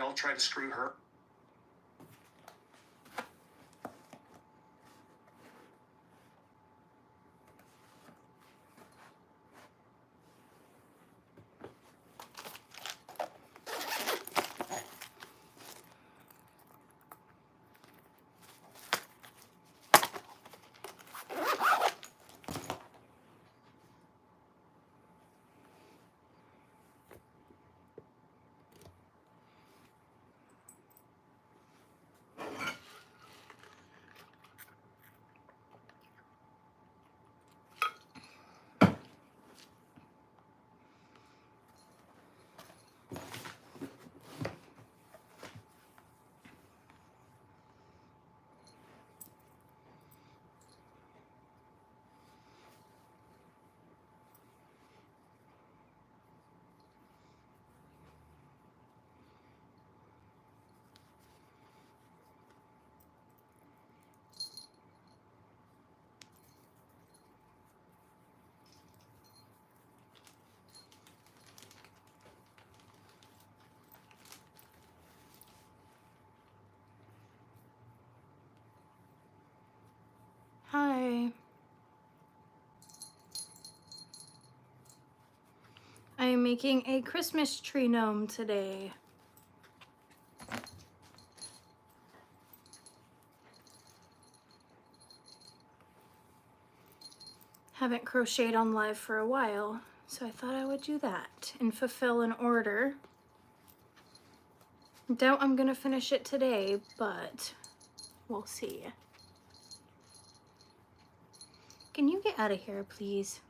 I'll try to screw her. Hi. I am making a Christmas tree gnome today. Haven't crocheted on live for a while, so I thought I would do that and fulfill an order. Doubt I'm gonna finish it today, but we'll see. Can you get out of here, please?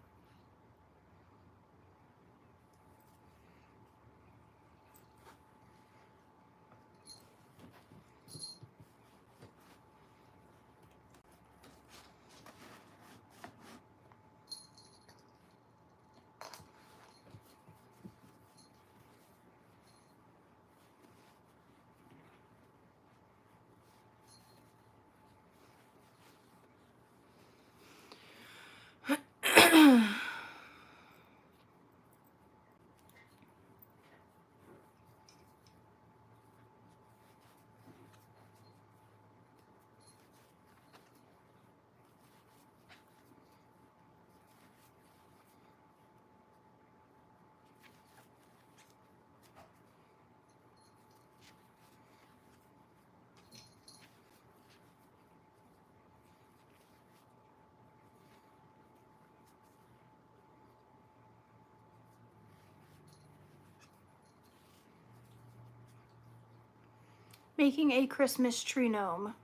Making a Christmas tree gnome.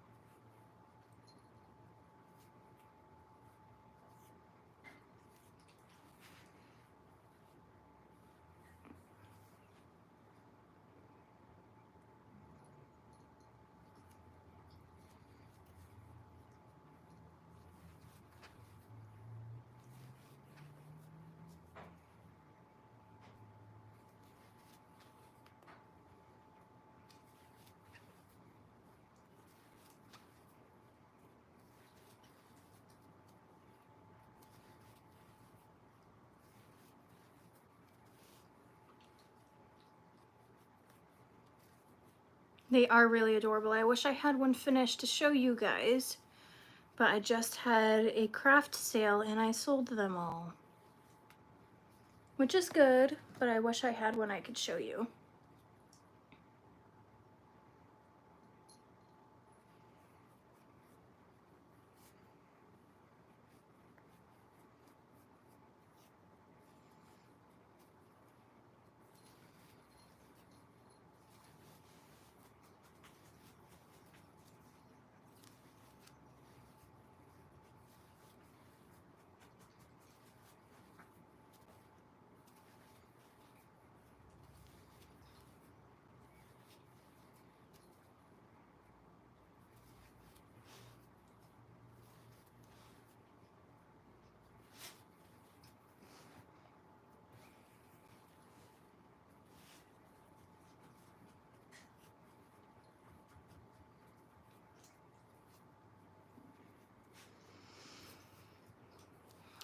They are really adorable. I wish I had one finished to show you guys, but I just had a craft sale and I sold them all. Which is good, but I wish I had one I could show you.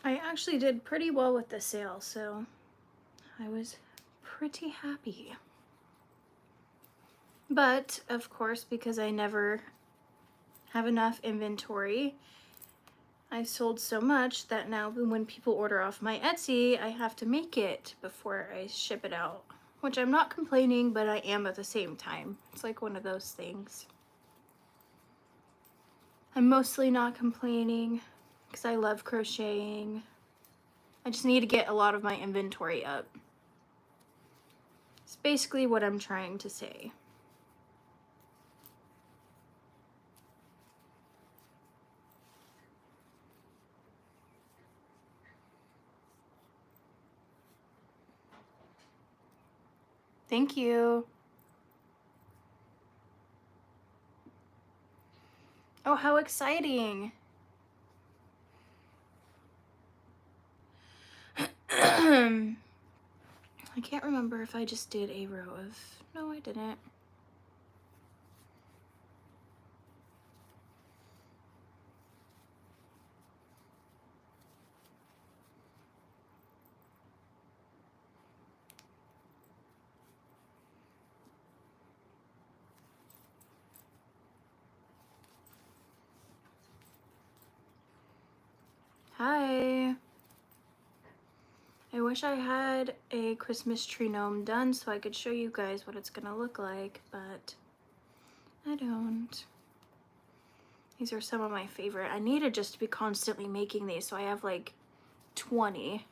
I actually did pretty well with the sale, so I was pretty happy. But of course, because I never have enough inventory, I sold so much that now when people order off my Etsy, I have to make it before I ship it out. Which I'm not complaining, but I am at the same time. It's like one of those things. I'm mostly not complaining because I love crocheting. I just need to get a lot of my inventory up. It's basically what I'm trying to say. Thank you. Oh, how exciting. I can't remember if I just did a row of... No, I didn't. Hi. I wish I had a Christmas tree gnome done so I could show you guys what it's gonna look like, but I don't. These are some of my favorite. I need to just be constantly making these, so I have like 20.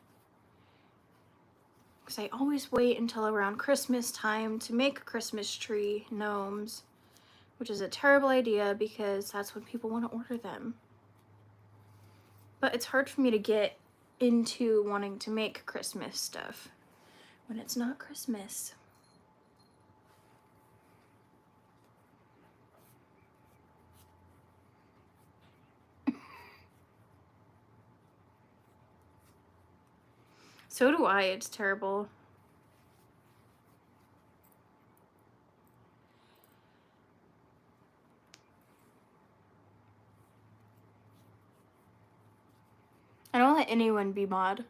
Because I always wait until around Christmas time to make Christmas tree gnomes, which is a terrible idea because that's when people want to order them. But it's hard for me to get into wanting to make Christmas stuff when it's not Christmas. So do I, it's terrible. I don't let anyone be mod.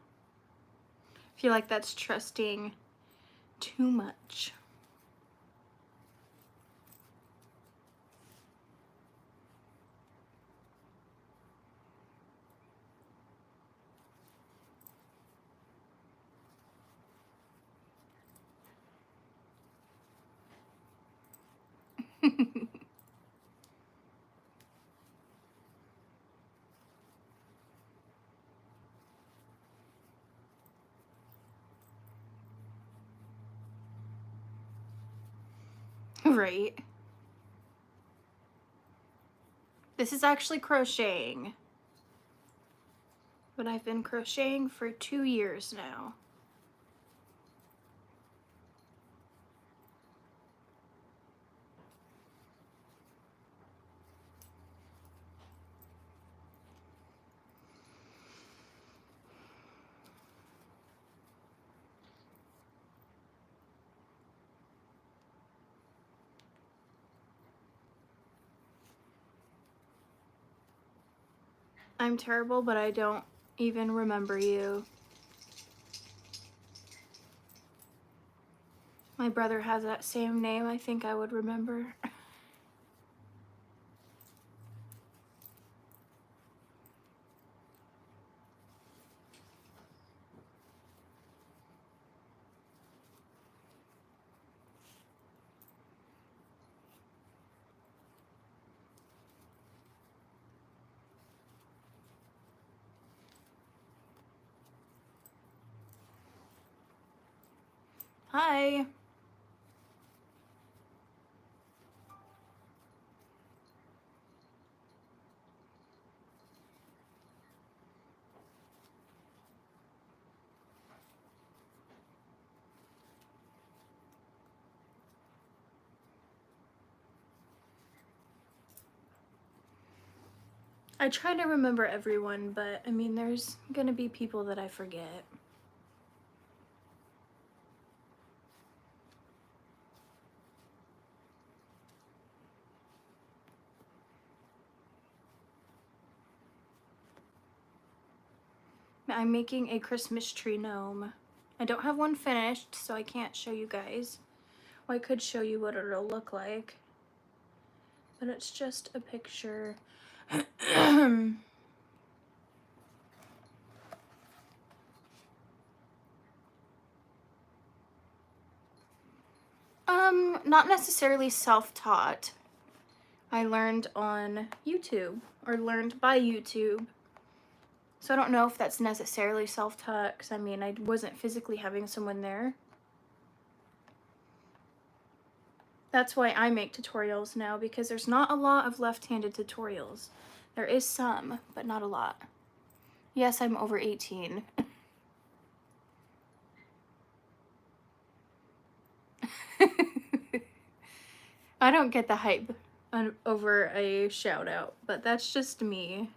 I feel like that's trusting too much. Right. This is actually crocheting. But I've been crocheting for 2 years now. I'm terrible, but I don't even remember you. My brother has that same name. I think I would remember. Hi. I try to remember everyone, but I mean, there's gonna be people that I forget. I'm making a Christmas tree gnome. I don't have one finished, so I can't show you guys I could show you what it'll look like, but it's just a picture. Not necessarily self-taught. I learned on YouTube, or learned by YouTube. So I don't know if that's necessarily self-taught, because I mean, I wasn't physically having someone there. That's why I make tutorials now, because there's not a lot of left-handed tutorials. There is some, but not a lot. Yes, I'm over 18. I don't get the hype over a shout out, but that's just me.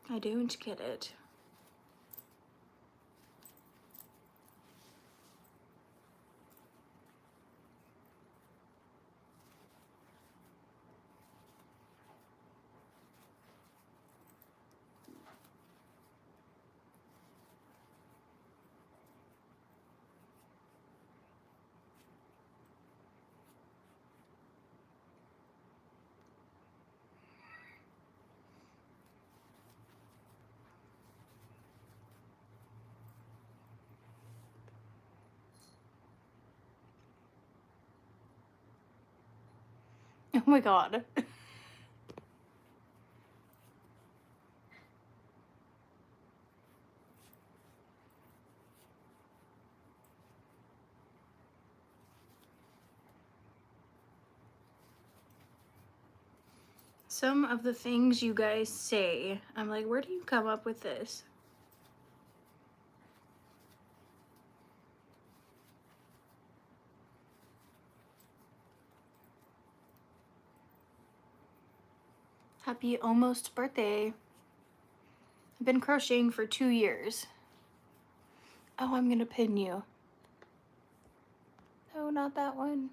I don't get it. Oh my god. Some of the things you guys say, I'm like, where do you come up with this? Happy almost birthday. I've been crocheting for 2 years. Oh, I'm gonna pin you. No, not that one.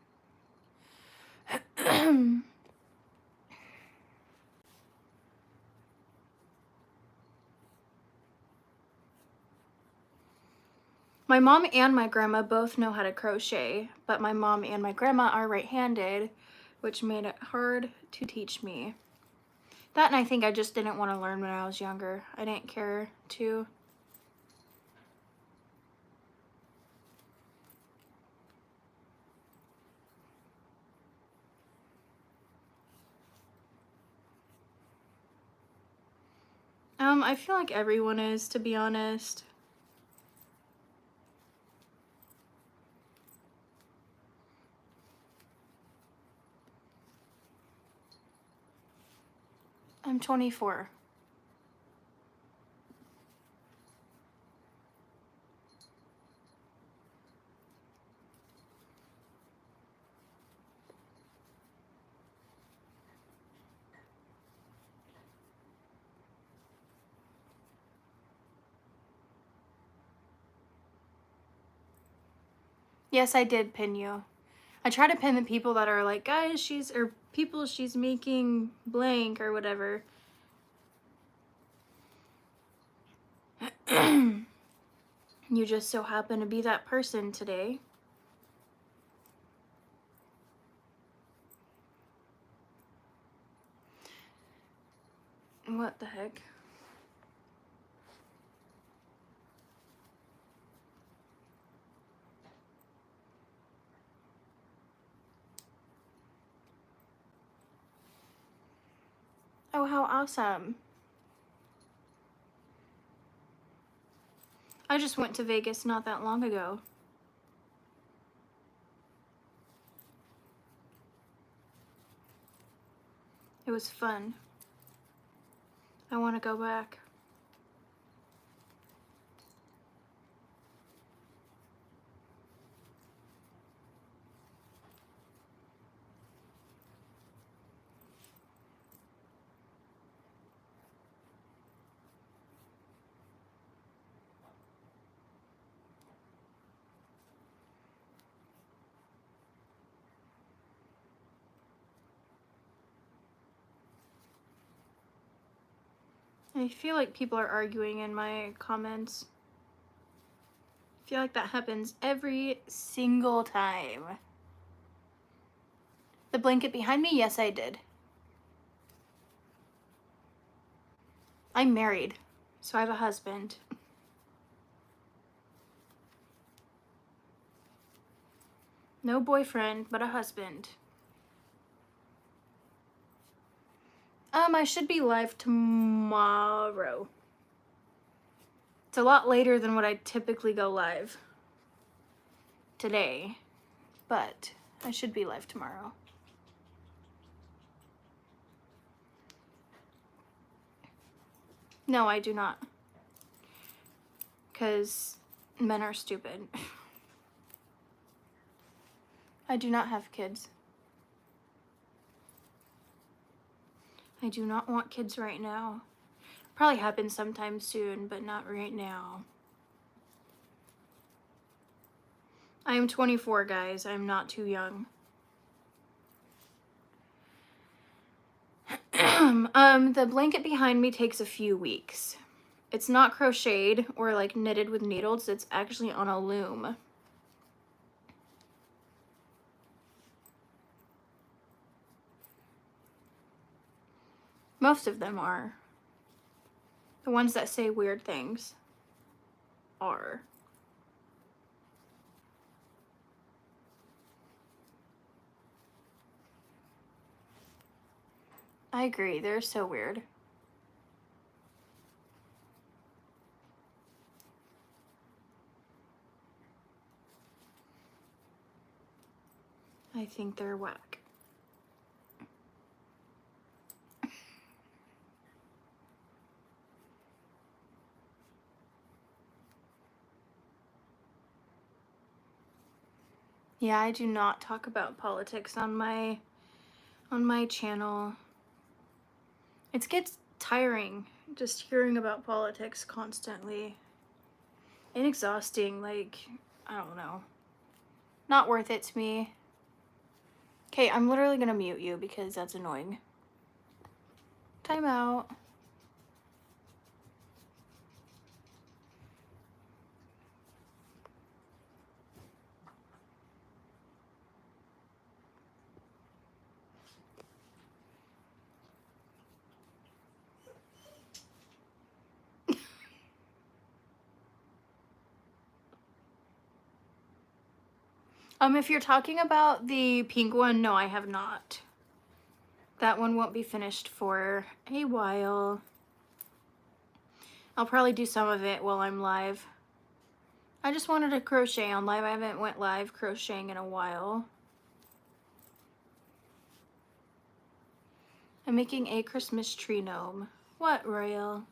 My mom and my grandma both know how to crochet, but my mom and my grandma are right-handed, which made it hard to teach me. That, and I think I just didn't want to learn when I was younger. I didn't care to. I feel like everyone is, to be honest. I'm 24. Yes, I did pin you. I try to pin the people that are like, guys, she's making blank or whatever. You just so happen to be that person today. What the heck? Oh, how awesome. I just went to Vegas not that long ago. It was fun. I want to go back. I feel like people are arguing in my comments. I feel like that happens every single time. The blanket behind me? Yes, I did. I'm married, so I have a husband. No boyfriend, but a husband. I should be live tomorrow. It's a lot later than what I typically go live today, but I should be live tomorrow. No, I do not. Because men are stupid. I do not have kids. I do not want kids right now. Probably happen sometime soon, but not right now. I am 24, guys. I'm not too young. The blanket behind me takes a few weeks. It's not crocheted or like knitted with needles. It's actually on a loom. Most of them are. The ones that say weird things are. I agree, they're so weird. I think they're whack. Yeah, I do not talk about politics on my channel. It gets tiring just hearing about politics constantly. And exhausting, like, I don't know. Not worth it to me. Okay, I'm literally gonna mute you because that's annoying. Time out. If you're talking about the pink one, no, I have not. That one won't be finished for a while. I'll probably do some of it while I'm live. I just wanted to crochet on live. I haven't went live crocheting in a while. I'm making a Christmas tree gnome. What, Royal?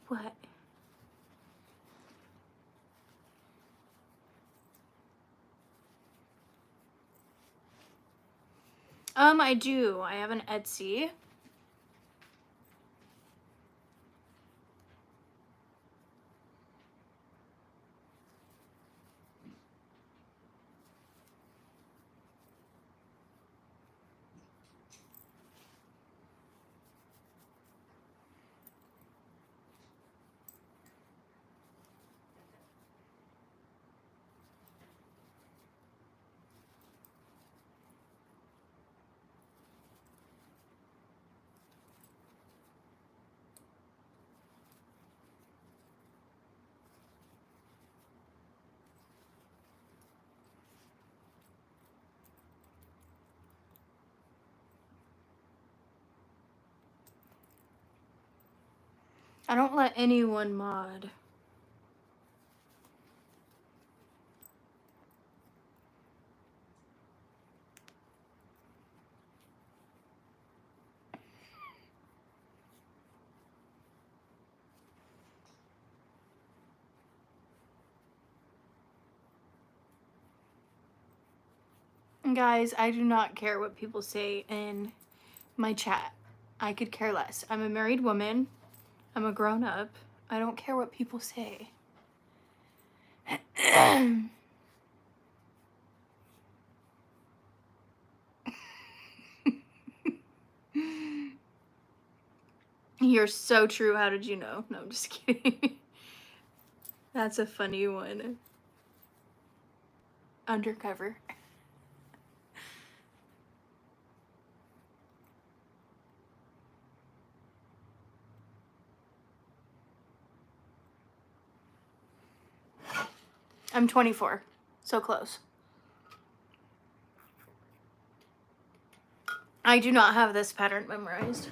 What? I do. I have an Etsy. I don't let anyone mod. Guys, I do not care what people say in my chat. I could care less. I'm a married woman. I'm a grown-up. I don't care what people say. You're so true. How did you know? No, I'm just kidding. That's a funny one. Undercover. I'm 24. So close. I do not have this pattern memorized.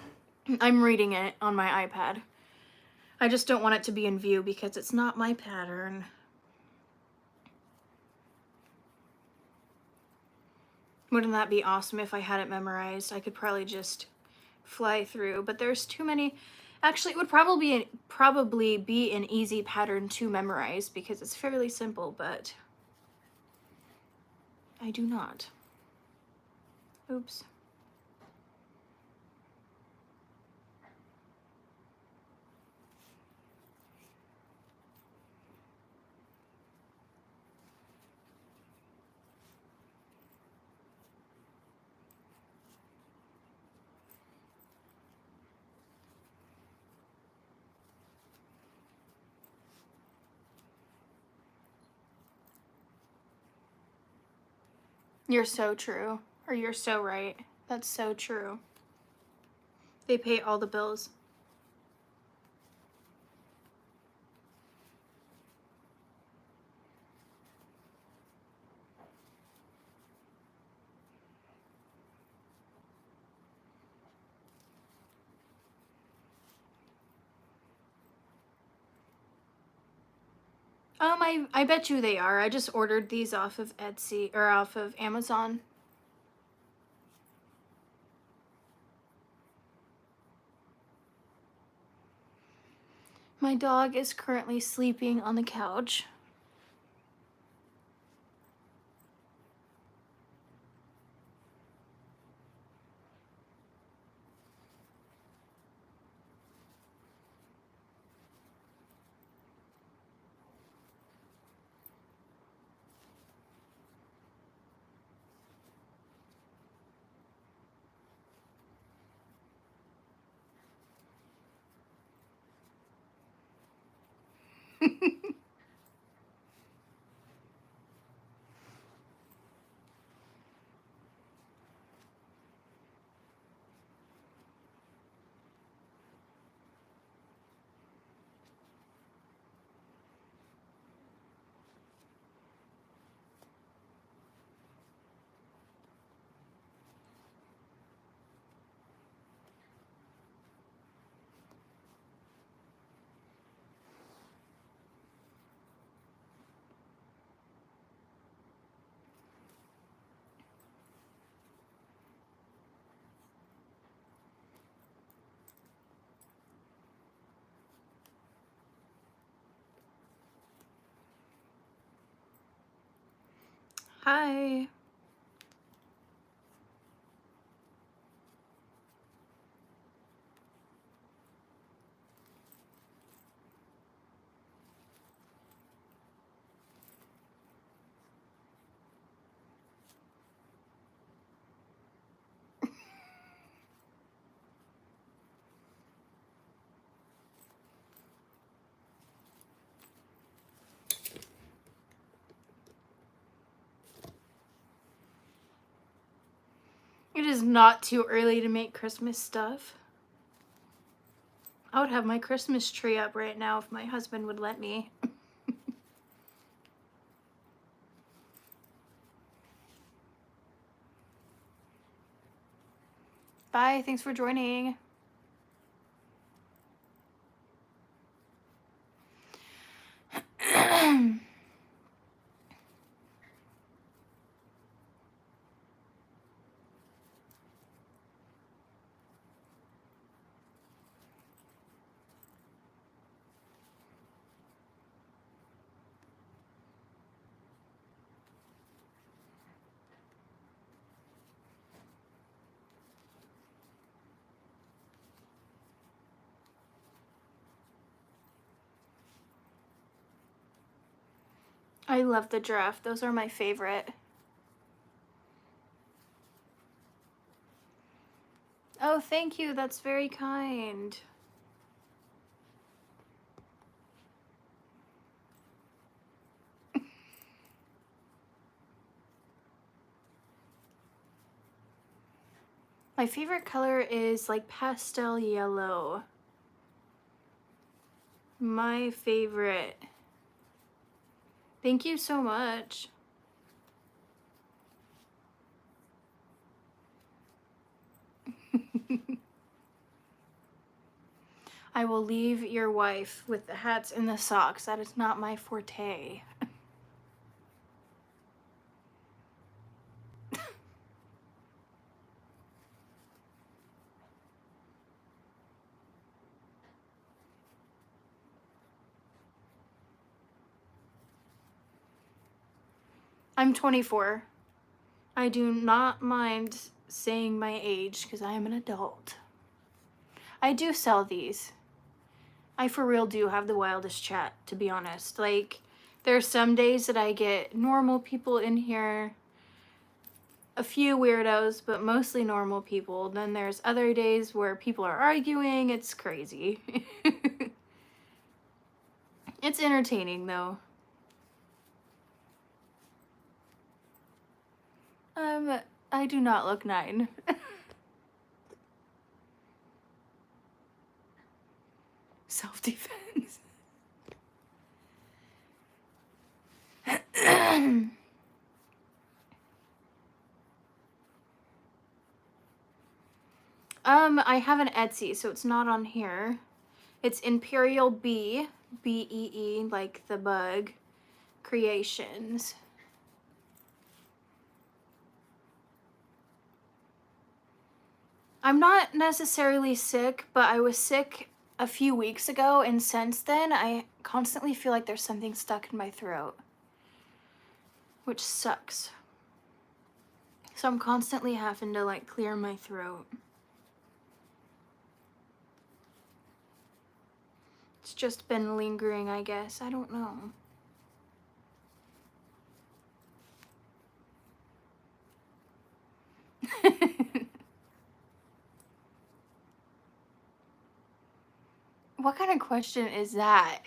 I'm reading it on my iPad. I just don't want it to be in view because it's not my pattern. Wouldn't that be awesome if I had it memorized? I could probably just fly through, but there's too many. Actually, it would probably be an easy pattern to memorize because it's fairly simple, but I do not. Oops. You're so true. Or you're so right. That's so true. They pay all the bills. I bet you they are. I just ordered these off of Etsy or off of Amazon. My dog is currently sleeping on the couch. Hi. It is not too early to make Christmas stuff. I would have my Christmas tree up right now if my husband would let me. Bye, thanks for joining. I love the giraffe. Those are my favorite. Oh, thank you. That's very kind. My favorite color is like pastel yellow. My favorite. Thank you so much. I will leave your wife with the hats and the socks. That is not my forte. I'm 24. I do not mind saying my age because I am an adult. I do sell these. I for real do have the wildest chat, to be honest. Like, there's some days that I get normal people in here, a few weirdos, but mostly normal people. Then there's other days where people are arguing. It's crazy. It's entertaining, though. I do not look 9. Self-defense. I have an Etsy, so it's not on here. It's Imperial Bee, B-E-E, like the bug, Creations. I'm not necessarily sick, but I was sick a few weeks ago, and since then, I constantly feel like there's something stuck in my throat, which sucks. So I'm constantly having to, like, clear my throat. It's just been lingering, I guess. I don't know. What kind of question is that?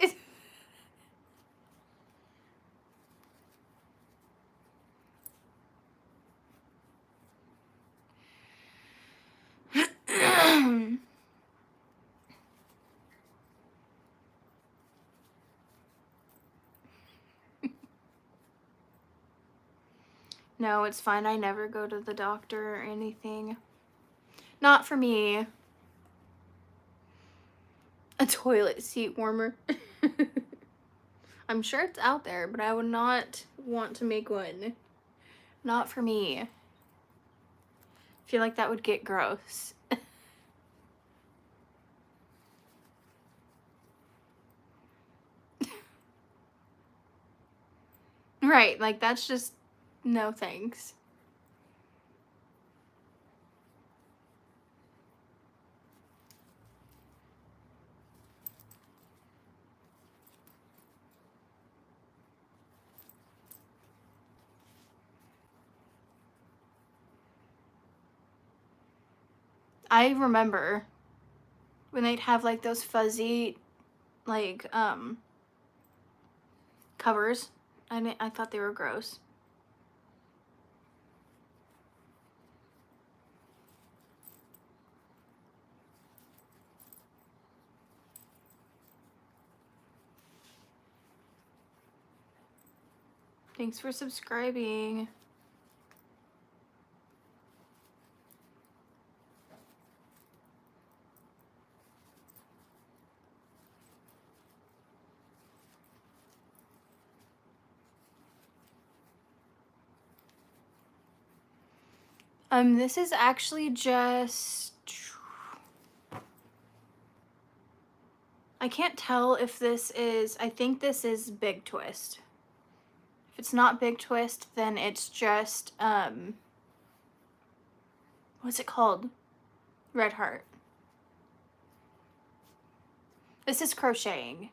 No, it's fine. I never go to the doctor or anything. Not for me. A toilet seat warmer. I'm sure it's out there, but I would not want to make one. Not for me. I feel like that would get gross. Right, like that's just no thanks. I remember when they'd have like those fuzzy like covers. I thought they were gross. Thanks for subscribing. This is actually just... I can't tell if this is... I think this is Big Twist. If it's not Big Twist, then it's just, what's it called? Red Heart. This is Crocheting.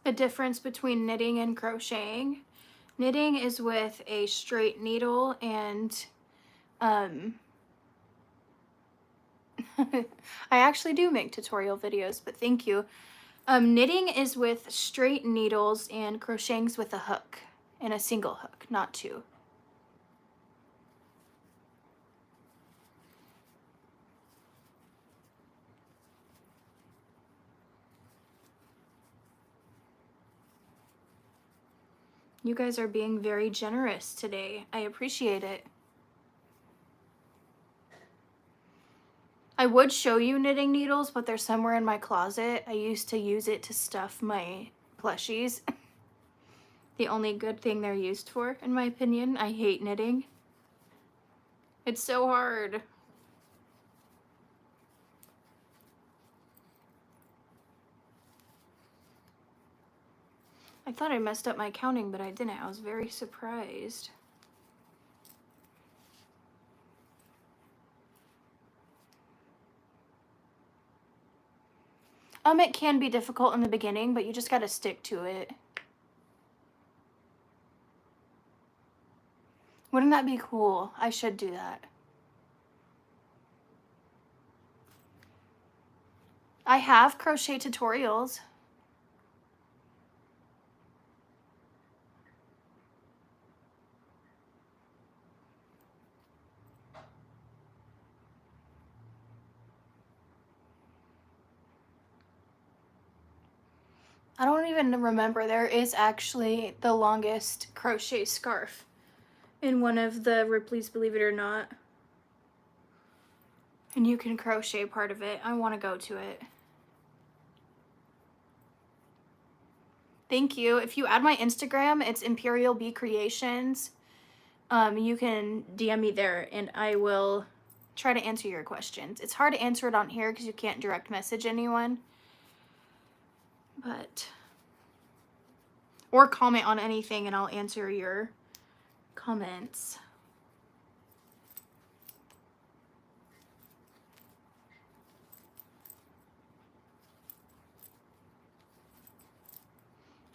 The difference between knitting and crocheting. Knitting is with a straight needle and I actually do make tutorial videos, but thank you. Knitting is with straight needles and crocheting's with a hook, and a single hook, not two. You guys are being very generous today. I appreciate it. I would show you knitting needles, but they're somewhere in my closet. I used to use it to stuff my plushies. The only good thing they're used for, in my opinion. I hate knitting. It's so hard. I thought I messed up my counting, but I didn't. I was very surprised. It can be difficult in the beginning, but you just gotta stick to it. Wouldn't that be cool? I should do that. I have crochet tutorials. I don't even remember. There is actually the longest crochet scarf in one of the Ripley's Believe It or Not. And you can crochet part of it. I want to go to it. Thank you. If you add my Instagram, it's Imperial Bee Creations. You can DM me there and I will try to answer your questions. It's hard to answer it on here because you can't direct message anyone. Or comment on anything and I'll answer your comments.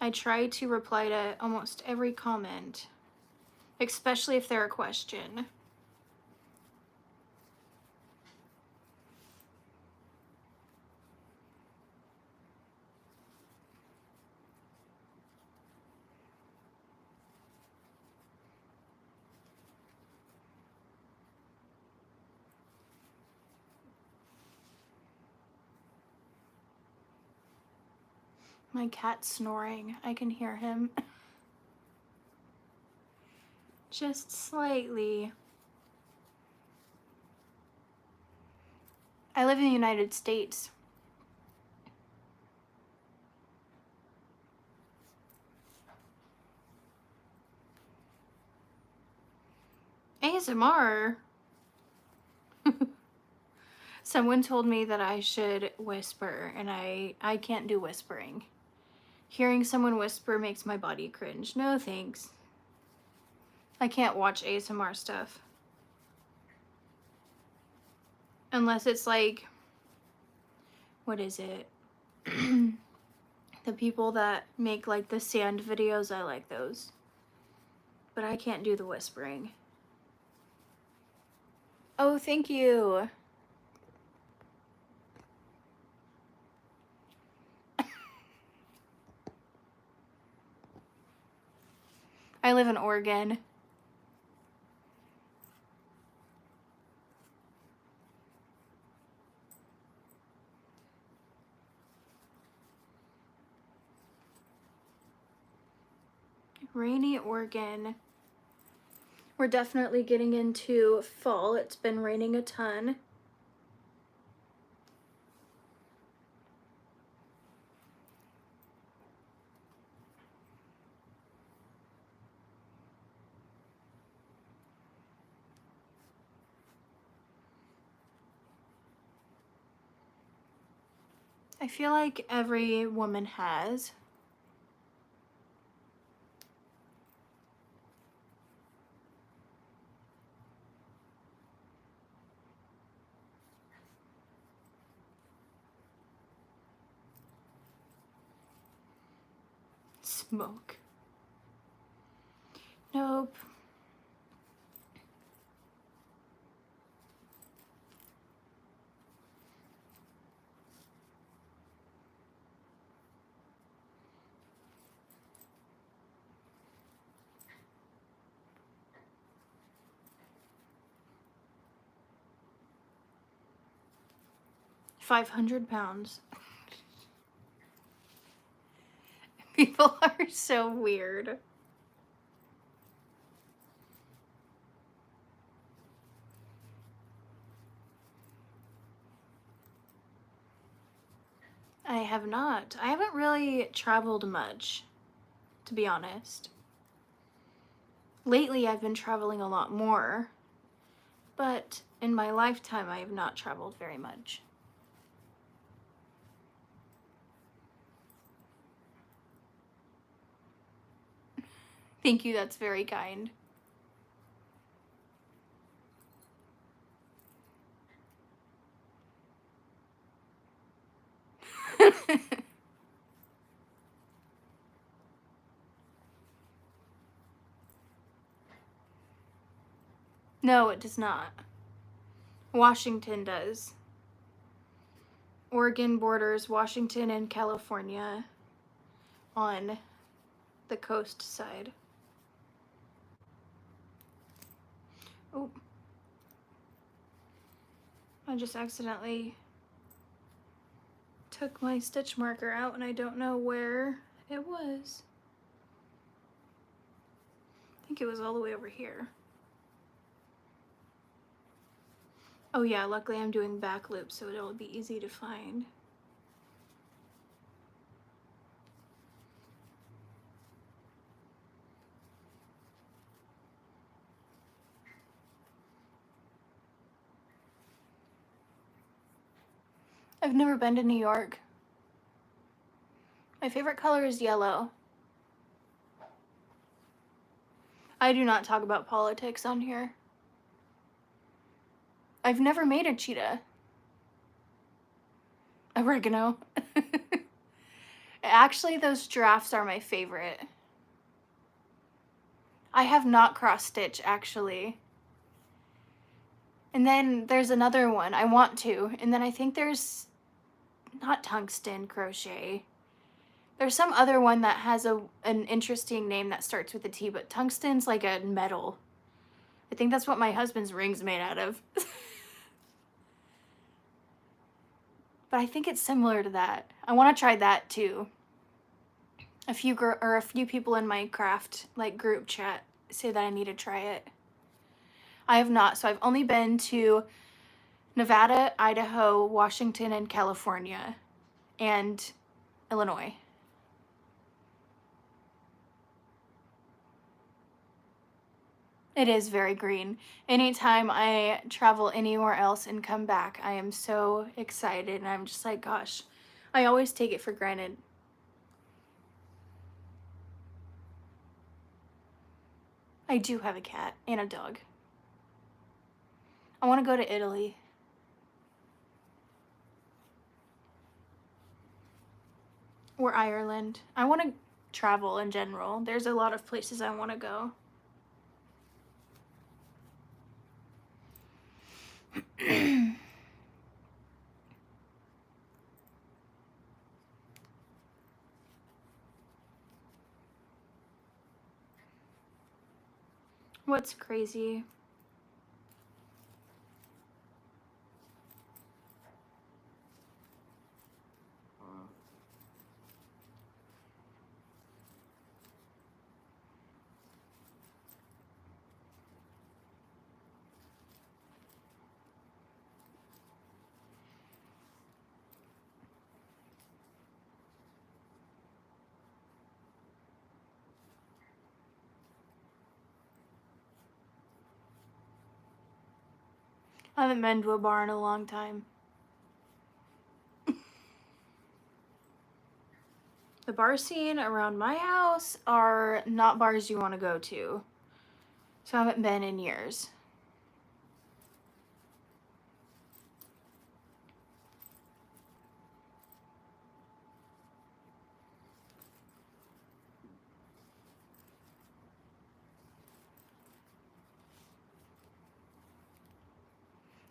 I try to reply to almost every comment, especially if they're a question. My cat's snoring. I can hear him. Just slightly. I live in the United States. ASMR. Someone told me that I should whisper, and I can't do whispering. Hearing someone whisper makes my body cringe. No thanks. I can't watch ASMR stuff. Unless it's like, what is it? The people that make like the sand videos, I like those. But I can't do the whispering. Oh, thank you. I live in Oregon. Rainy Oregon. We're definitely getting into fall. It's been raining a ton. I feel like every woman has. Smoke. Nope. £500. People are so weird. I have not. I haven't really traveled much, to be honest. Lately I've been traveling a lot more, but in my lifetime I have not traveled very much. Thank you, that's very kind. No, it does not. Washington does. Oregon borders Washington and California on the coast side. Oh. I just accidentally took my stitch marker out and I don't know where it was. I think it was all the way over here. Oh yeah, luckily I'm doing back loops so it'll be easy to find. I've never been to New York. My favorite color is yellow. I do not talk about politics on here. I've never made a cheetah. Oregano. Actually, those giraffes are my favorite. I have not cross-stitch, actually. And then there's another one. I want to. And then I think there's not tungsten crochet. There's some other one that has an interesting name that starts with a T, but tungsten's like a metal. I think that's what my husband's ring's made out of. But I think it's similar to that. I want to try that too. A few people in my craft like group chat say that I need to try it. I have not, so I've only been to Nevada, Idaho, Washington, and California, and Illinois. It is very green. Anytime I travel anywhere else and come back, I am so excited, and I'm just like, gosh, I always take it for granted. I do have a cat and a dog. I want to go to Italy. Or Ireland. I want to travel in general. There's a lot of places I want to go. What's crazy? I haven't been to a bar in a long time. The bar scene around my house are not bars you want to go to. So I haven't been in years.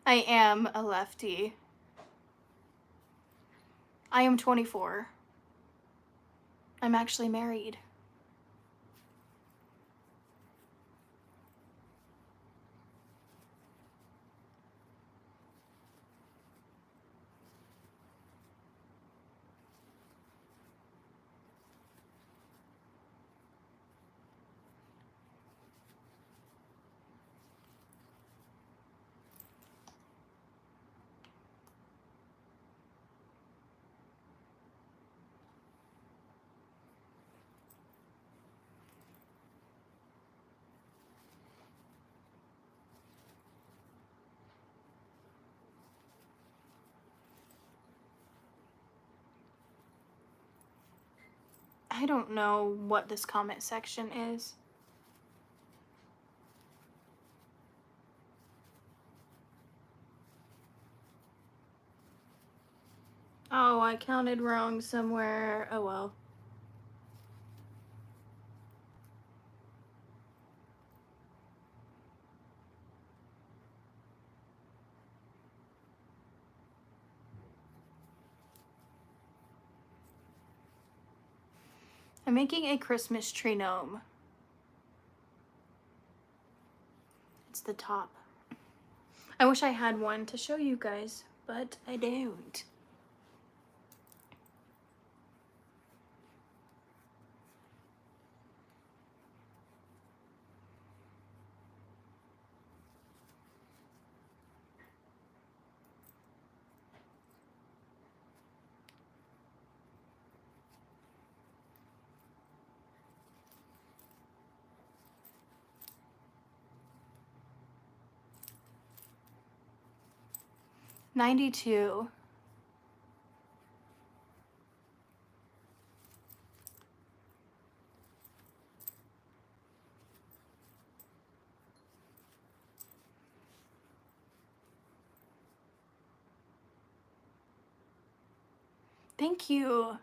I am a lefty. I am 24. I'm actually married. I don't know what this comment section is. Oh, I counted wrong somewhere. Oh well. I'm making a Christmas tree gnome. It's the top. I wish I had one to show you guys, but I don't. $92. Thank you.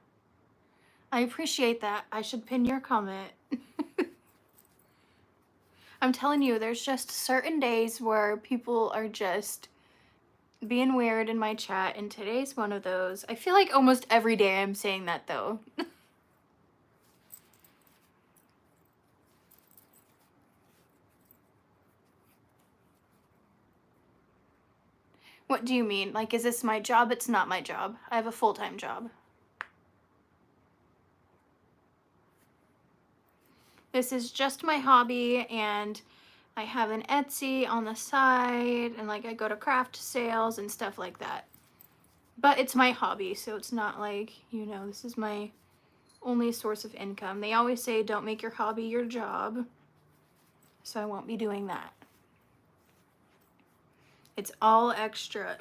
I appreciate that. I should pin your comment. I'm telling you, there's just certain days where people are just being weird in my chat, and today's one of those. I feel like almost every day I'm saying that though. What do you mean? Like, is this my job? It's not my job. I have a full-time job. This is just my hobby, and I have an Etsy on the side, and like I go to craft sales and stuff like that. But it's my hobby, so it's not like, you know, this is my only source of income. They always say don't make your hobby your job, so I won't be doing that. It's all extra.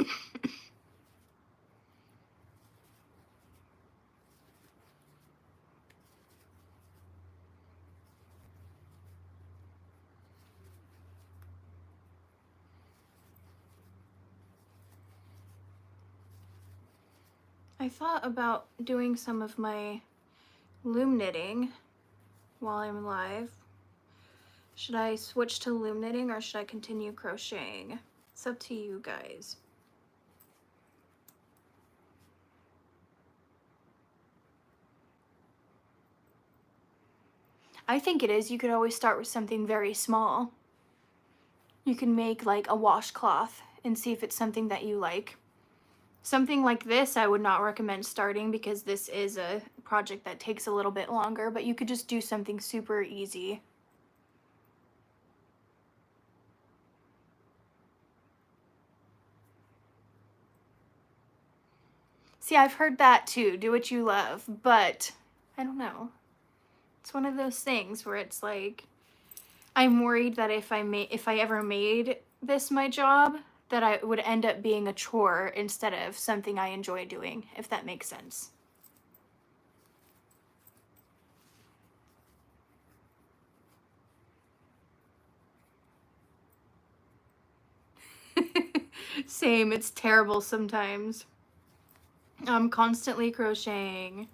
I thought about doing some of my loom knitting while I'm live. Should I switch to loom knitting or should I continue crocheting? It's up to you guys. I think it is. You could always start with something very small. You can make like a washcloth and see if it's something that you like. Something like this I would not recommend starting because this is a project that takes a little bit longer, but you could just do something super easy. See, I've heard that too, do what you love, but I don't know. It's one of those things where it's like, I'm worried that if I ever made this my job, that I would end up being a chore instead of something I enjoy doing, if that makes sense. Same, it's terrible sometimes. I'm constantly crocheting.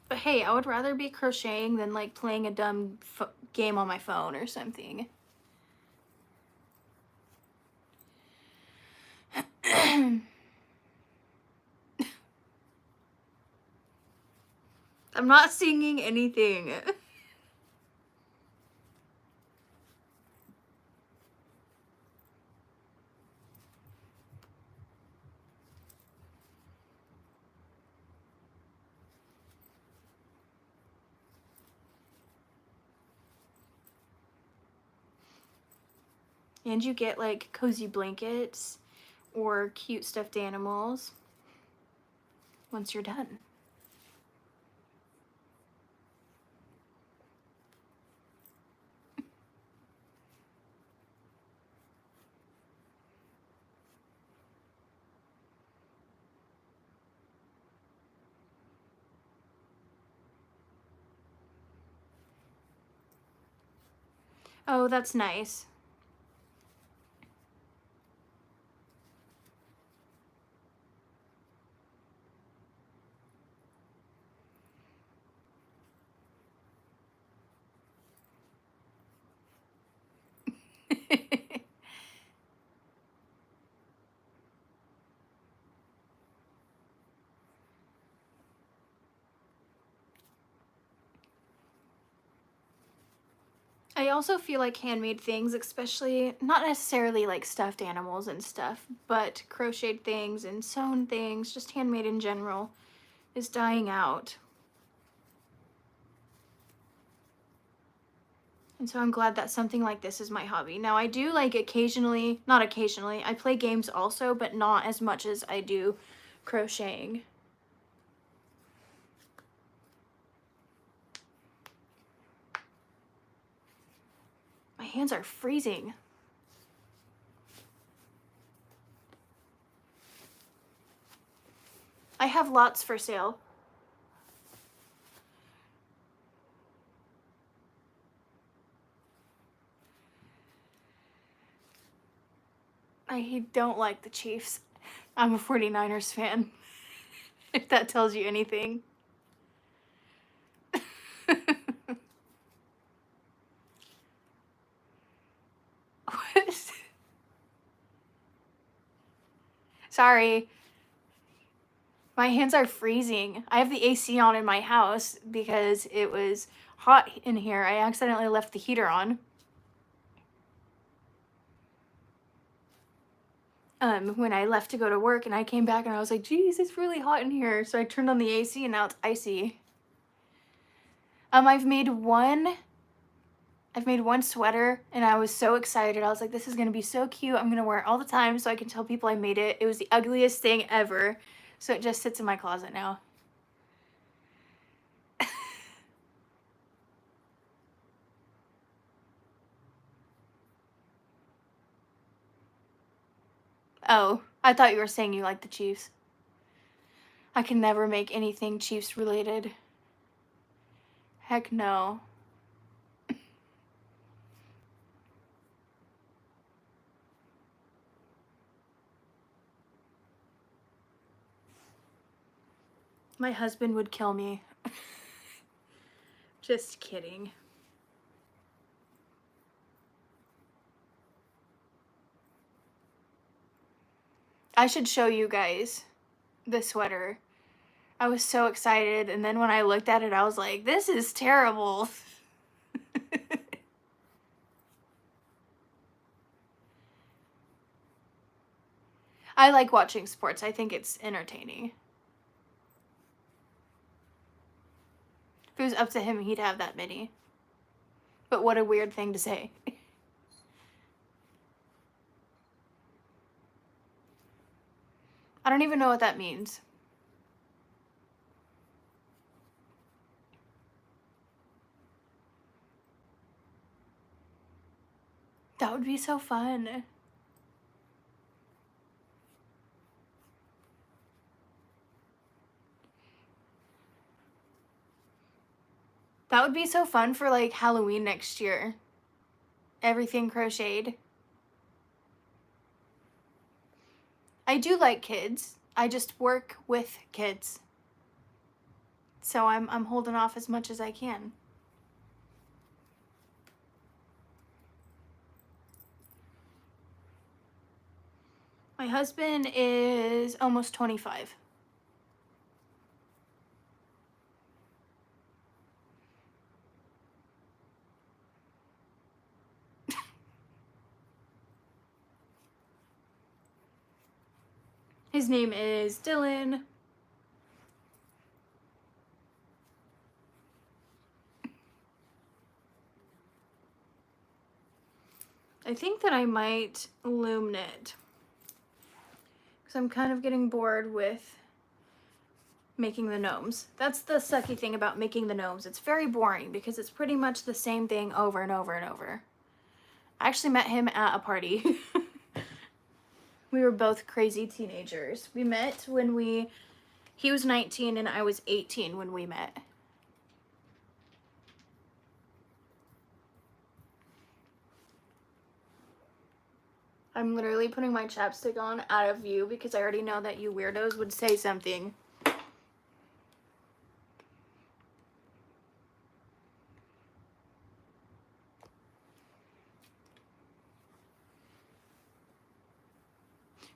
But hey, I would rather be crocheting than like playing a dumb game on my phone or something. I'm not singing anything. And you get like cozy blankets or cute stuffed animals once you're done. Oh, that's nice. I also feel like handmade things, especially not necessarily like stuffed animals and stuff, but crocheted things and sewn things, just handmade in general, is dying out. And so I'm glad that something like this is my hobby. Now I do like occasionally, not occasionally, I play games also, but not as much as I do crocheting. My hands are freezing. I have lots for sale. I don't like the Chiefs. I'm a 49ers fan, if that tells you anything. What? Sorry. My hands are freezing. I have the AC on in my house because it was hot in here. I accidentally left the heater on. When I left to go to work, and I came back and I was like, geez, it's really hot in here. So I turned on the AC and now it's icy. I've made one sweater and I was so excited. I was like, this is gonna be so cute. I'm gonna wear it all the time so I can tell people I made it. It was the ugliest thing ever. So it just sits in my closet now. Oh, I thought you were saying you like the Chiefs. I can never make anything Chiefs related. Heck no. My husband would kill me. Just kidding. I should show you guys the sweater. I was so excited, and then when I looked at it, I was like, this is terrible. I like watching sports. I think it's entertaining. If it was up to him, he'd have that many. But what a weird thing to say. I don't even know what that means. That would be so fun. That would be so fun for like Halloween next year. Everything crocheted. I do like kids. I just work with kids. So I'm holding off as much as I can. My husband is almost 25. His name is Dylan. I think that I might loom knit because I'm kind of getting bored with making the gnomes. That's the sucky thing about making the gnomes. It's very boring because it's pretty much the same thing over and over and over. I actually met him at a party. We were both crazy teenagers. We met when he was 19 and I was 18 when we met. I'm literally putting my chapstick on out of view because I already know that you weirdos would say something.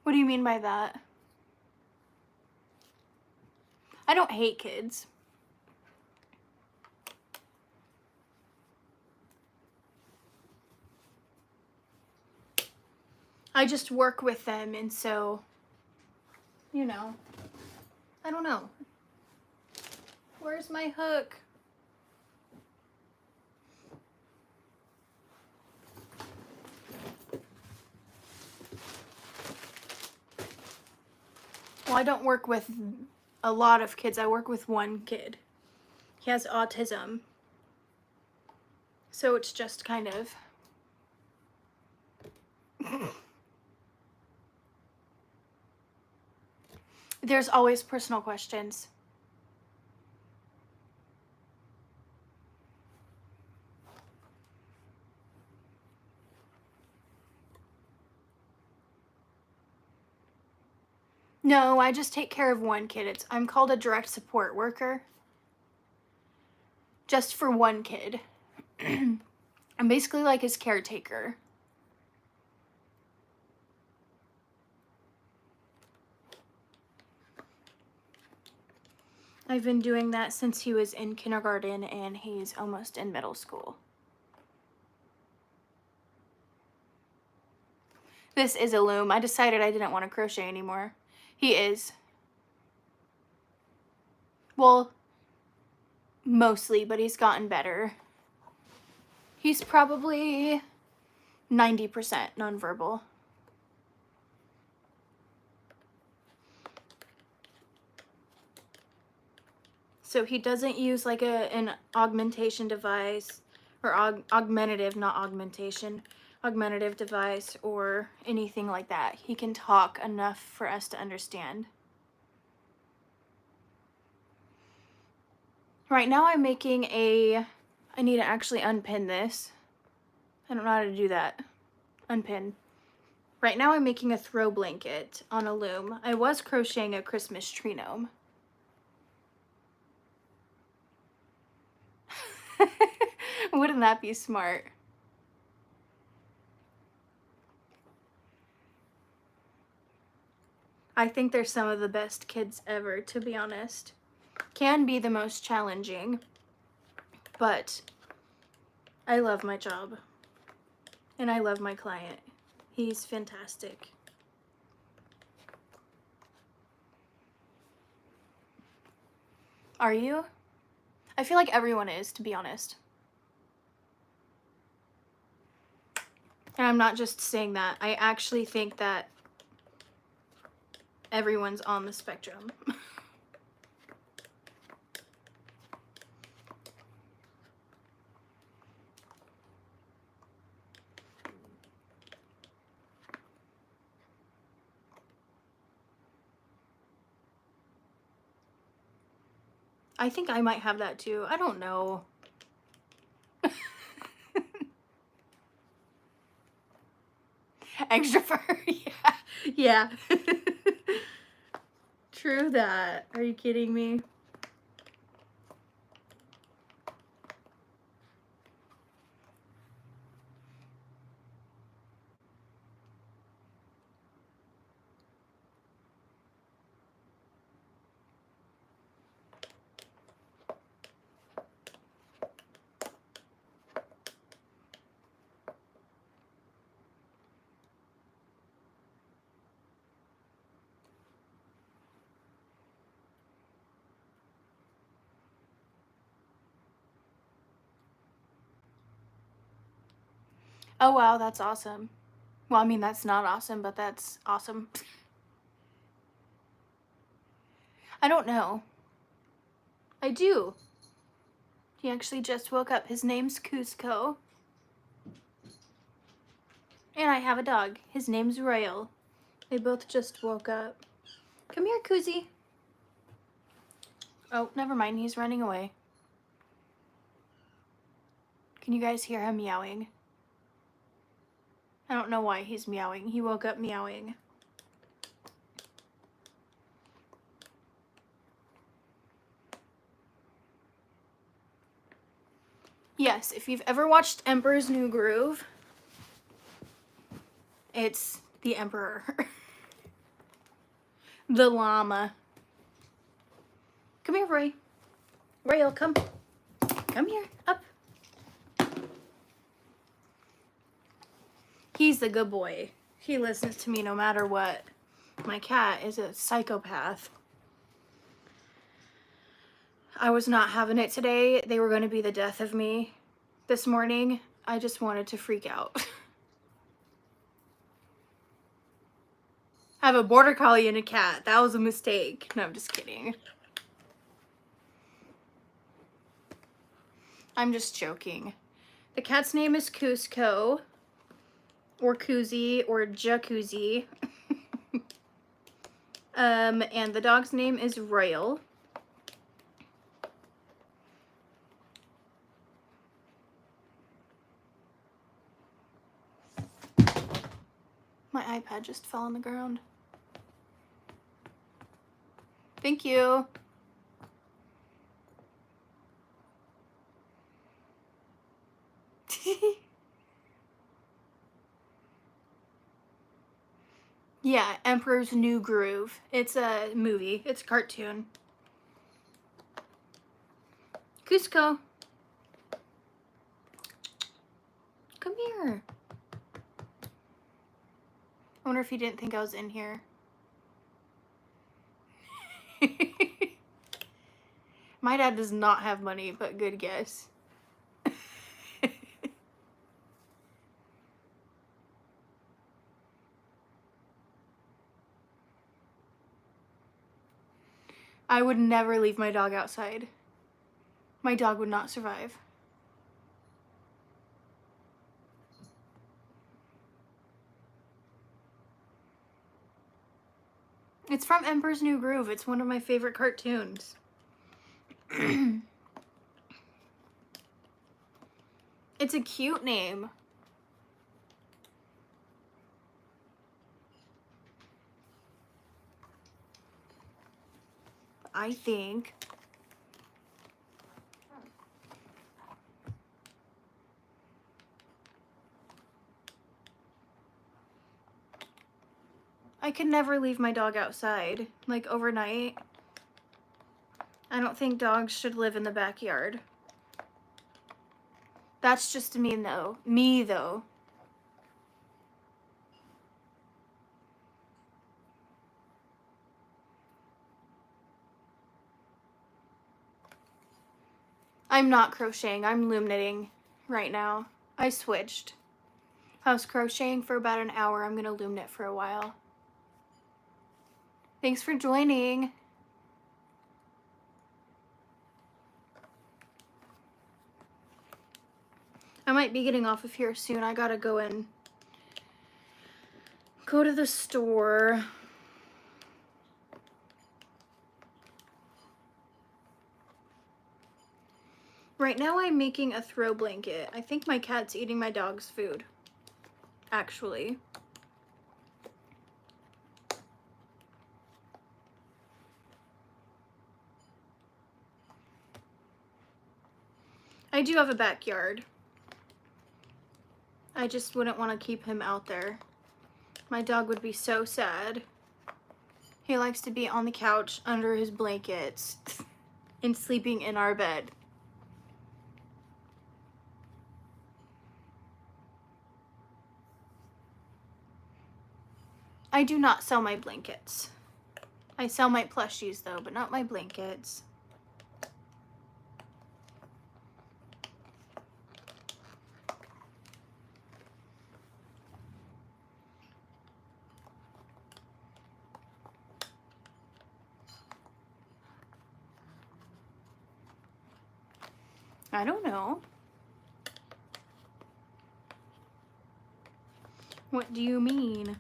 What do you mean by that? I don't hate kids. I just work with them, and so, you know, I don't know. Where's my hook? Well, I don't work with a lot of kids. I work with one kid. He has autism. So it's just kind of... There's always personal questions. No, I just take care of one kid. I'm called a direct support worker. Just for one kid. I'm basically like his caretaker. I've been doing that since he was in kindergarten and he's almost in middle school. This is a loom. I decided I didn't want to crochet anymore. He is. Well, mostly, but he's gotten better. He's probably 90% nonverbal. So he doesn't use like an augmentation device, or augmentative, not augmentation, augmentative device or anything like that. He can talk enough for us to understand. Right now I'm making I need to actually unpin this. I don't know how to do that. Unpin. Right now I'm making a throw blanket on a loom. I was crocheting a Christmas tree gnome. Wouldn't that be smart? I think they're some of the best kids ever, to be honest. Can be the most challenging, but I love my job. And I love my client. He's fantastic. Are you? I feel like everyone is, to be honest. And I'm not just saying that. I actually think that everyone's on the spectrum. I think I might have that too. I don't know. Extra fur, yeah. Yeah. True that. Are you kidding me? Oh wow, that's awesome. Well, I mean, that's not awesome, but that's awesome. I don't know. I do. He actually just woke up. His name's Cusco. And I have a dog. His name's Royal. They both just woke up. Come here, Koozie. Oh, never mind. He's running away. Can you guys hear him meowing? I don't know why he's meowing. He woke up meowing. Yes, if you've ever watched Emperor's New Groove, it's the Emperor. The llama. Come here, Roy. Royal, come. Come here, up. He's the good boy. He listens to me no matter what. My cat is a psychopath. I was not having it today. They were going to be the death of me this morning. I just wanted to freak out. I have a border collie and a cat. That was a mistake. No, I'm just kidding. I'm just joking. The cat's name is Cusco, or Koozie, or Jacuzzi. And the dog's name is Royal. My iPad just fell on the ground. Thank you. Yeah, Emperor's New Groove. It's a movie. It's a cartoon. Cusco. Come here. I wonder if he didn't think I was in here. My dad does not have money, but good guess. I would never leave my dog outside. My dog would not survive. It's from Emperor's New Groove. It's one of my favorite cartoons. It's a cute name. I think. I could never leave my dog outside, like overnight. I don't think dogs should live in the backyard. That's just me though. Me though. I'm not crocheting. I'm loom knitting right now. I switched. I was crocheting for about an hour. I'm gonna loom knit for a while. Thanks for joining. I might be getting off of here soon. I gotta go to the store. Right now I'm making a throw blanket. I think my cat's eating my dog's food, actually. I do have a backyard. I just wouldn't want to keep him out there. My dog would be so sad. He likes to be on the couch under his blankets and sleeping in our bed. I do not sell my blankets. I sell my plushies though, but not my blankets. I don't know. What do you mean?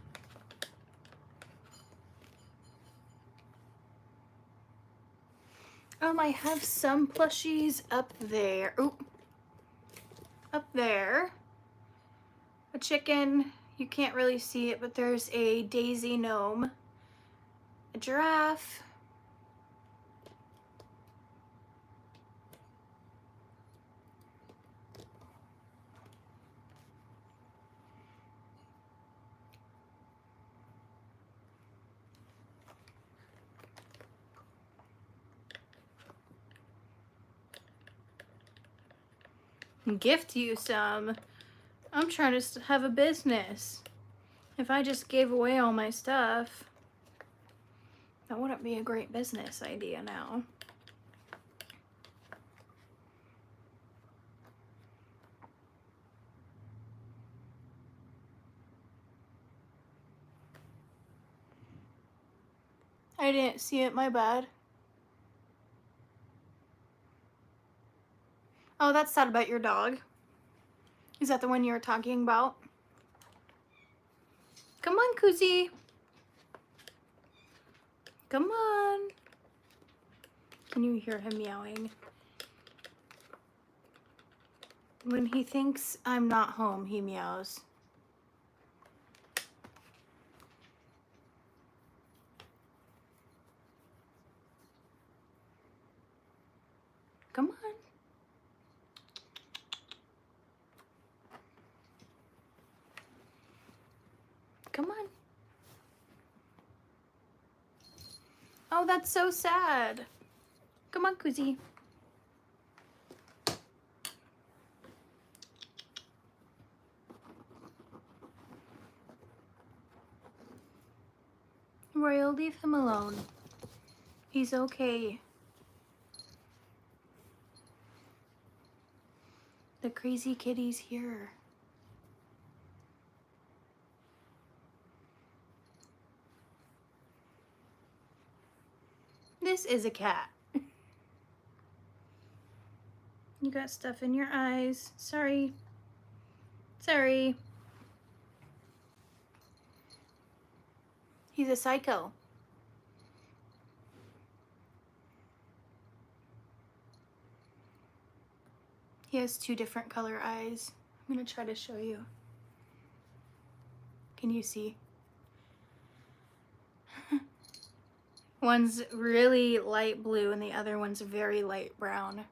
I have some plushies up there. Ooh. Up there. A chicken. You can't really see it, but there's a daisy gnome. A giraffe. Gift you some. I'm trying to have a business. If I just gave away all my stuff, that wouldn't be a great business idea now. I didn't see it, my bad. Oh, that's sad about your dog. Is that the one you were talking about? Come on, Koozie. Come on. Can you hear him meowing? When he thinks I'm not home, he meows. Come on. Come on. Oh, that's so sad. Come on, Koozie. Royal, leave him alone. He's okay. The crazy kitty's here. This is a cat. You got stuff in your eyes. Sorry. Sorry. He's a psycho. He has 2 different color eyes. I'm gonna try to show you. Can you see? One's really light blue and the other one's very light brown.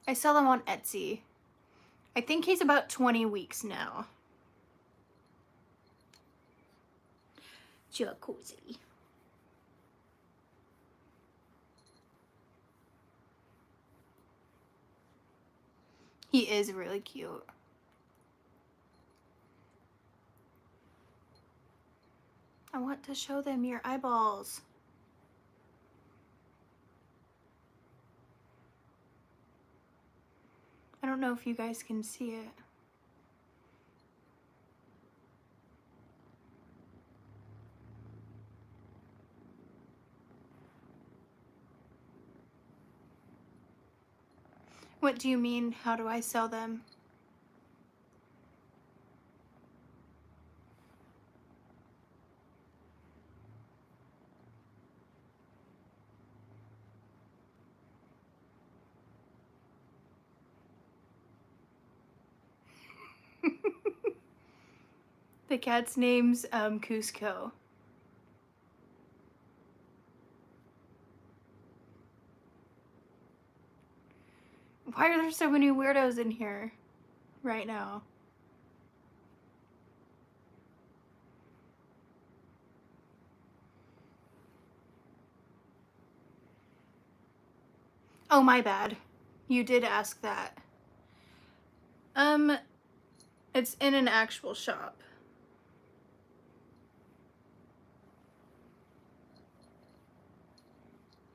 I sell them on Etsy. I think he's about 20 weeks now. Jacuzzi. He is really cute. I want to show them your eyeballs. I don't know if you guys can see it. What do you mean? How do I sell them? The cat's name's Cusco. Why are there so many weirdos in here right now? Oh, my bad. You did ask that. It's in an actual shop.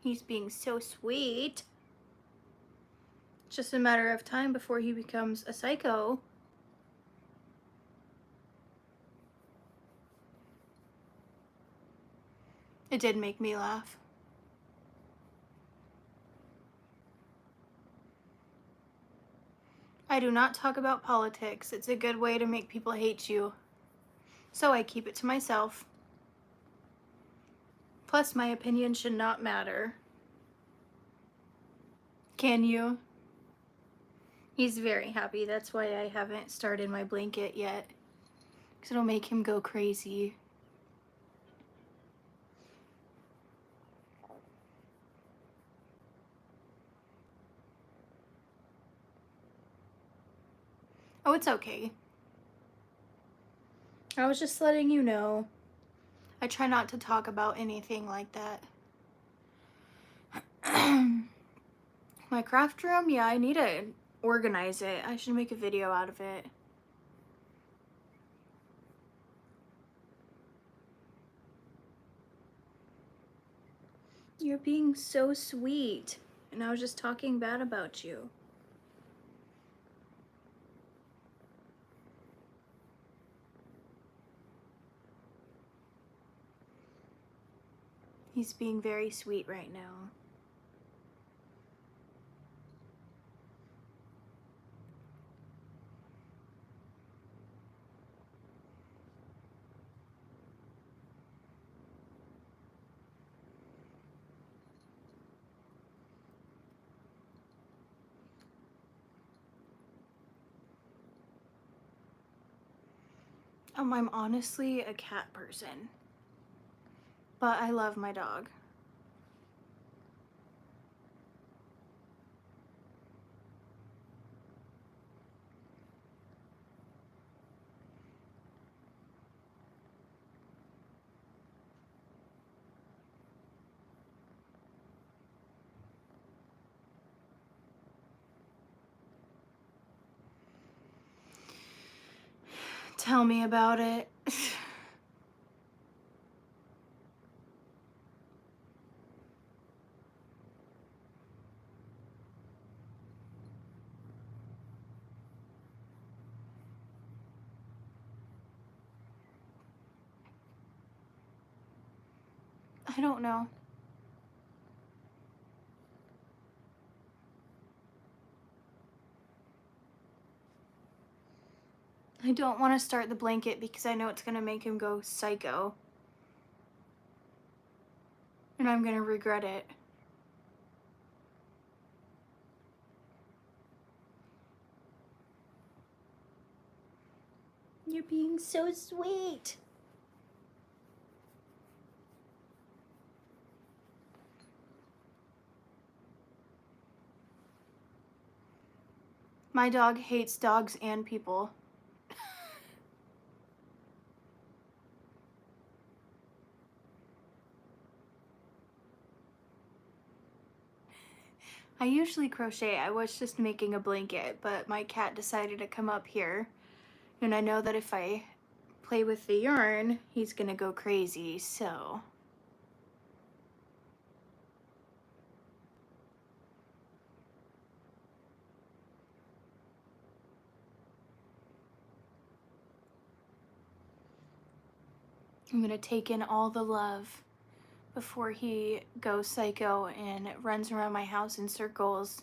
He's being so sweet. It's just a matter of time before he becomes a psycho. It did make me laugh. I do not talk about politics. It's a good way to make people hate you. So I keep it to myself. Plus, my opinion should not matter. Can you? He's very happy. That's why I haven't started my blanket yet. Because it'll make him go crazy. Oh, it's okay. I was just letting you know. I try not to talk about anything like that. My craft room, yeah, I need to organize it. I should make a video out of it. You're being so sweet, and I was just talking bad about you. He's being very sweet right now. I'm honestly a cat person, but I love my dog. Tell me about it. I don't know. I don't want to start the blanket because I know it's going to make him go psycho. And I'm going to regret it. You're being so sweet. My dog hates dogs and people. I usually crochet. I was just making a blanket, but my cat decided to come up here. And I know that if I play with the yarn, he's gonna go crazy, so. I'm gonna take in all the love before he goes psycho and runs around my house in circles.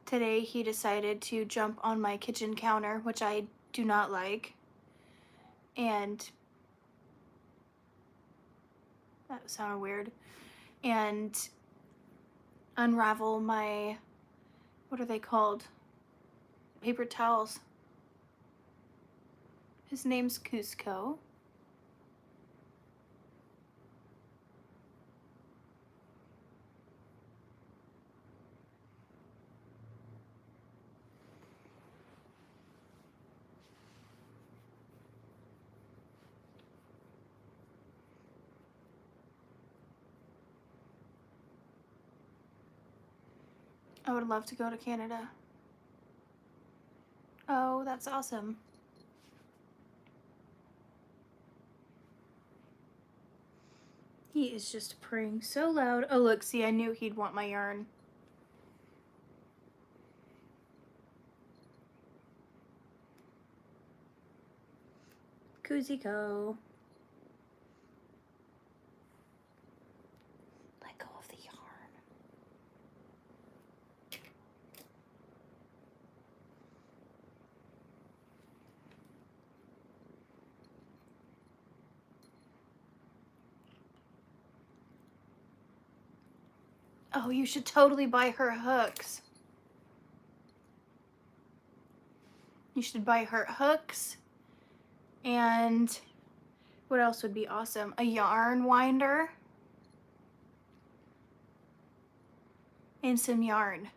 Today he decided to jump on my kitchen counter, which I do not like, and that sounded weird, and unravel my, what are they called? Paper towels. His name's Cusco. I would love to go to Canada. Oh, that's awesome. He is just purring so loud. Oh look, see, I knew he'd want my yarn. Kuziko. Let go of the yarn. Oh, you should totally buy her hooks. You should buy her hooks. And what else would be awesome? A yarn winder. And some yarn.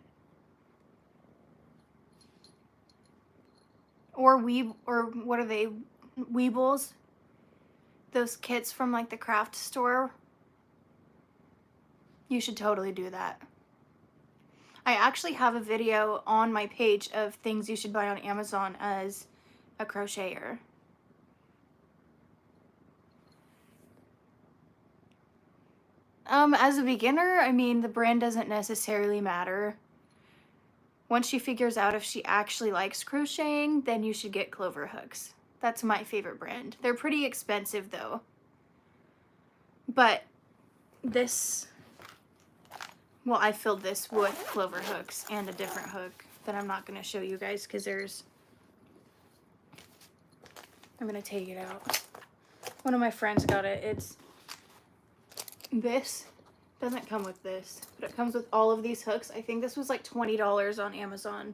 Or what are they? Weebles? Those kits from like the craft store. You should totally do that. I actually have a video on my page of things you should buy on Amazon as a crocheter. As a beginner, I mean, the brand doesn't necessarily matter. Once she figures out if she actually likes crocheting, then you should get Clover hooks. That's my favorite brand. They're pretty expensive though. But this, well, I filled this with Clover hooks and a different hook that I'm not going to show you guys because I'm going to take it out. One of my friends got it. This doesn't come with this, but it comes with all of these hooks. I think this was like $20 on Amazon.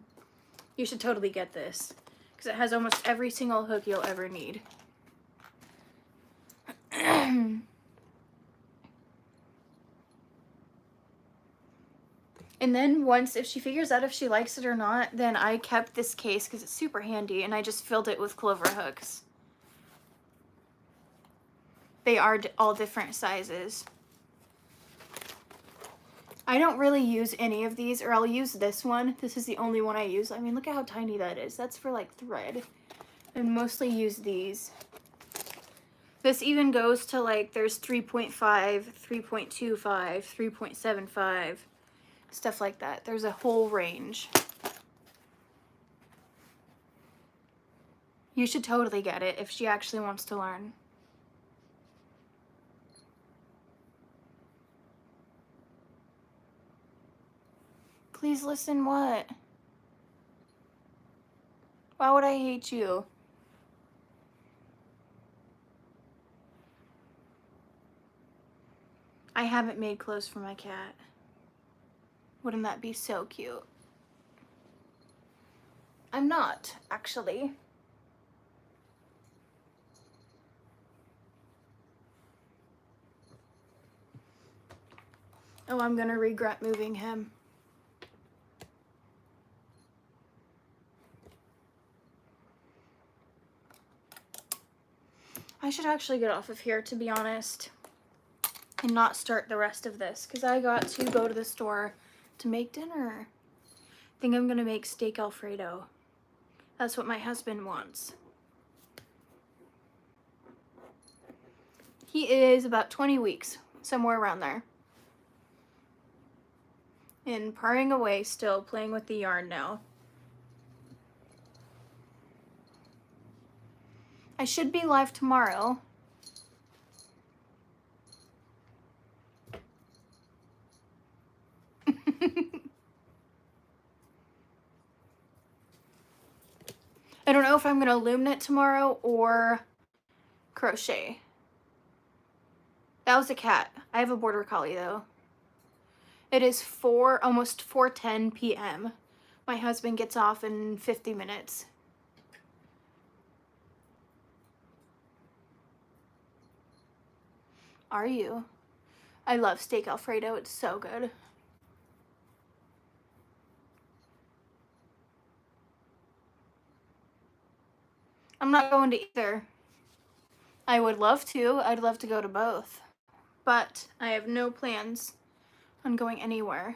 You should totally get this because it has almost every single hook you'll ever need. And then once, if she figures out if she likes it or not, then I kept this case because it's super handy and I just filled it with Clover hooks. They are all different sizes. I don't really use any of these, or I'll use this one. This is the only one I use. I mean, look at how tiny that is. That's for like thread. I mostly use these. This even goes to like, there's 3.5, 3.25, 3.75, stuff like that. There's a whole range. You should totally get it if she actually wants to learn. Please listen, what? Why would I hate you? I haven't made clothes for my cat. Wouldn't that be so cute? I'm not, actually. Oh, I'm gonna regret moving him. I should actually get off of here, to be honest, and not start the rest of this because I got to go to the store to make dinner. I think I'm gonna make steak Alfredo. That's what my husband wants. He is about 20 weeks, somewhere around there. And purring away still, playing with the yarn now. I should be live tomorrow. I don't know if I'm gonna loom knit tomorrow or crochet. That was a cat. I have a border collie though. It is almost 4:10 p.m. My husband gets off in 50 minutes. Are you? I love steak Alfredo. It's so good. I'm not going to either. I would love to. I'd love to go to both. But I have no plans on going anywhere.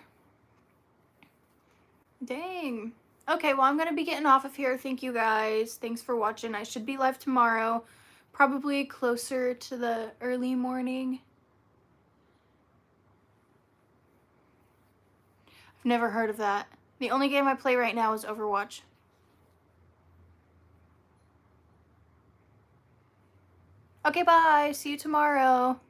Dang. Okay, well, I'm going to be getting off of here. Thank you guys. Thanks for watching. I should be live tomorrow. Probably closer to the early morning. I've never heard of that. The only game I play right now is Overwatch. Okay, bye. See you tomorrow.